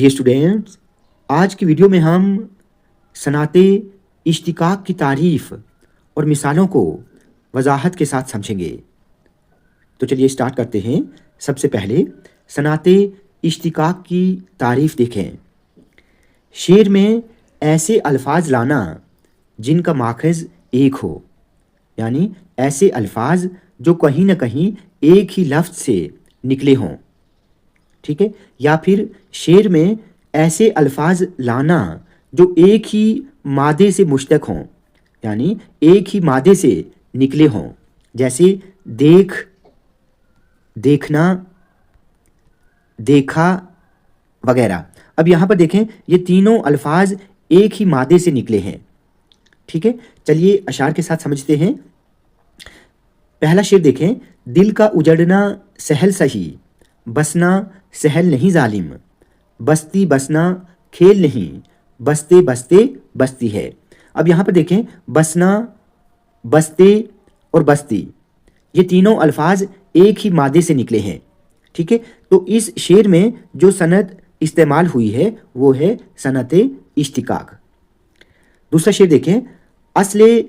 Dear students, आज की video में हम सनाते इश्तिकाक की तारीफ़ और मिसालों को वजाहत के साथ समझेंगे। तो चलिए स्टार्ट करते हैं। सबसे पहले सनाते इश्तिकाक की तारीफ़ देखें। शेर में ऐसे अल्फाज लाना जिनका माखज़ एक हो, यानी ऐसे अल्फाज जो कहीं ना कहीं एक ही लफ्ज़ से निकले हों, ठीक है। या फिर शेर में ऐसे अल्फाज लाना जो एक ही मादे से मुश्तक हों, यानी एक ही मादे से निकले हों, जैसे देख, देखना, देखा वगैरह। अब यहाँ पर देखें, ये तीनों अल्फाज एक ही मादे से निकले हैं, ठीक है। चलिए अशार के साथ समझते हैं। पहला शेर देखें। दिल का उजड़ना सहल सही, बसना सहल नहीं जालिम, बस्ती बसना खेल नहीं, बसते बसते बस्ती है। अब यहाँ पर देखें, बसना, बसते और बस्ती, ये तीनों अल्फाज एक ही मादे से निकले हैं, ठीक है। तो इस शेर में जो सनत इस्तेमाल हुई है वो है सनते इश्तिकाक। दूसरा शेर देखें। असले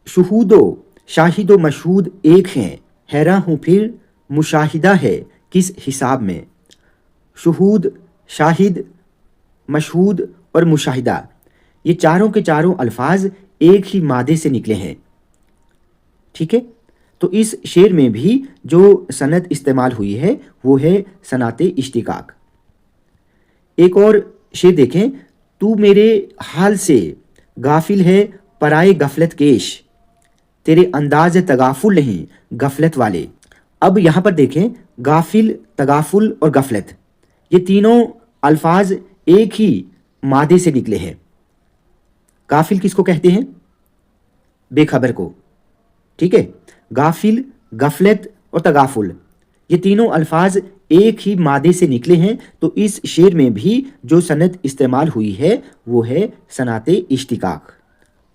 शुहूदो शाहिदो मशहूद एक हैं, हैरान हूँ फिर मुशाहिदा है किस हिसाब में। शुहूद, शाहिद, मशहूद और मुशाहिदा, ये चारों के चारों अल्फाज एक ही मादे से निकले हैं, ठीक है। तो इस शेर में भी जो सनत इस्तेमाल हुई है वो है सनाते इश्तिकाक। एक और शेर देखें। तू मेरे हाल से गाफिल है पराए गफलत केश, तेरे अंदाज तगाफुल नहीं गफलत वाले। अब यहाँ पर देखें, गाफिल, तगाफुल और गफलत, ये तीनों अल्फाज एक ही मादे से निकले हैं। गाफिल किसको कहते हैं? बेखबर को, ठीक है। गाफिल, गफलत और तगाफुल, ये तीनों अल्फाज एक ही मादे से निकले हैं। तो इस शेर में भी जो सनत इस्तेमाल हुई है वो है सनाते इश्तिकाक।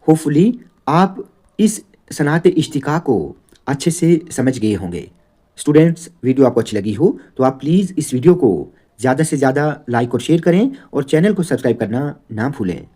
होपफुली आप इस सनाते इश्तिकाक को अच्छे से समझ गए होंगे। स्टूडेंट्स, वीडियो आपको अच्छी लगी हो तो आप प्लीज़ इस वीडियो को ज़्यादा से ज़्यादा लाइक और शेयर करें और चैनल को सब्सक्राइब करना ना भूलें।